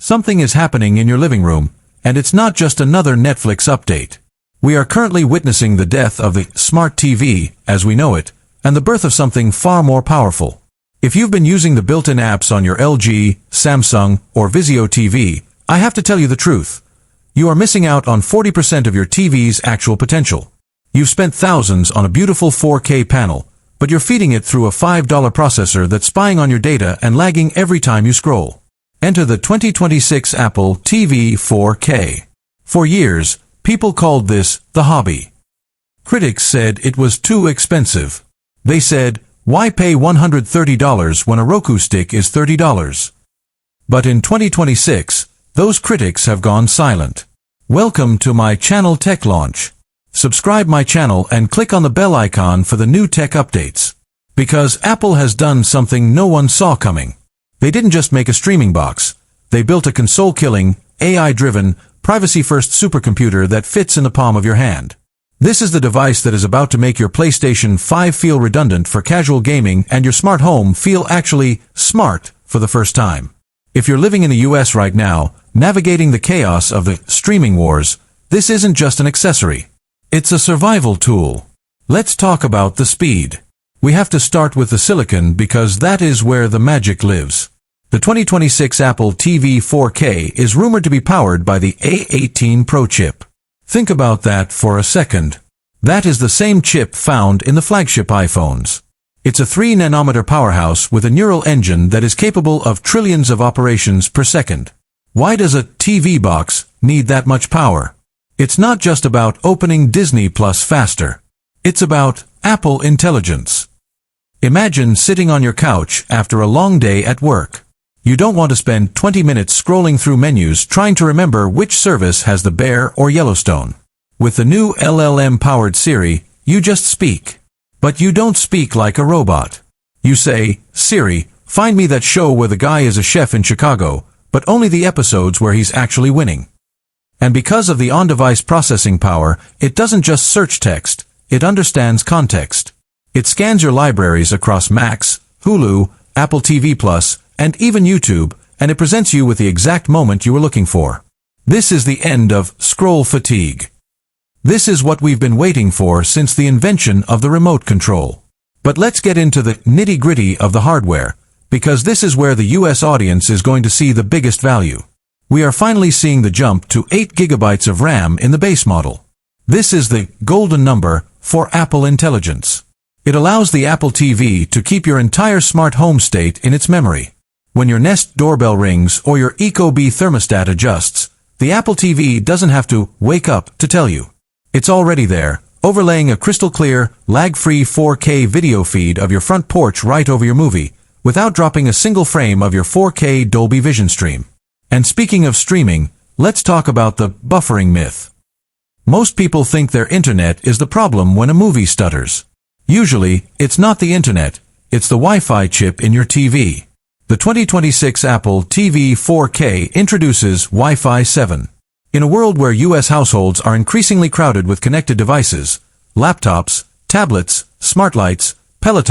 Something is happening in your living room, and it's not just another Netflix update. We are currently witnessing the death of the smart TV, as we know it, and the birth of something far more powerful. If you've been using the built-in apps on your LG, Samsung, or Vizio TV, I have to tell you the truth. You are missing out on 40% of your TV's actual potential. You've spent thousands on a beautiful 4K panel, but you're feeding it through a $5 processor that's spying on your data and lagging every time you scroll. Enter the 2026 Apple TV 4K. For years, people called this the hobby. Critics said it was too expensive. They said, why pay $130 when a Roku stick is $30? But in 2026, those critics have gone silent. Welcome to my channel Tech Launch. Subscribe my channel and click on the bell icon for the new tech updates. Because Apple has done something no one saw coming. They didn't just make a streaming box. They built a console-killing, AI-driven, privacy-first supercomputer that fits in the palm of your hand. This is the device that is about to make your PlayStation 5 feel redundant for casual gaming and your smart home feel actually smart for the first time. If you're living in the US right now, navigating the chaos of the streaming wars, this isn't just an accessory. It's a survival tool. Let's talk about the speed. We have to start with the silicon because that is where the magic lives. The 2026 Apple TV 4K is rumored to be powered by the A18 Pro chip. Think about that for a second. That is the same chip found in the flagship iPhones. It's a 3-nanometer powerhouse with a neural engine that is capable of trillions of operations per second. Why does a TV box need that much power? It's not just about opening Disney Plus faster. It's about Apple intelligence. Imagine sitting on your couch after a long day at work. You don't want to spend 20 minutes scrolling through menus trying to remember which service has the Bear or Yellowstone. With the new LLM-powered Siri, you just speak. But you don't speak like a robot. You say, Siri, find me that show where the guy is a chef in Chicago, but only the episodes where he's actually winning. And because of the on-device processing power, it doesn't just search text, it understands context. It scans your libraries across Macs, Hulu, Apple TV+, and even YouTube, and it presents you with the exact moment you were looking for. This is the end of scroll fatigue. This is what we've been waiting for since the invention of the remote control. But let's get into the nitty-gritty of the hardware, because this is where the US audience is going to see the biggest value. We are finally seeing the jump to 8 GB of RAM in the base model. This is the golden number for Apple Intelligence. It allows the Apple TV to keep your entire smart home state in its memory. When your Nest doorbell rings or your Ecobee thermostat adjusts, the Apple TV doesn't have to wake up to tell you. It's already there, overlaying a crystal-clear, lag-free 4K video feed of your front porch right over your movie, without dropping a single frame of your 4K Dolby Vision stream. And speaking of streaming, let's talk about the buffering myth. Most people think their internet is the problem when a movie stutters. Usually, it's not the internet, it's the Wi-Fi chip in your TV. The 2026 Apple TV 4K introduces Wi-Fi 7. In a world where US households are increasingly crowded with connected devices, laptops, tablets, smart lights, Peloton,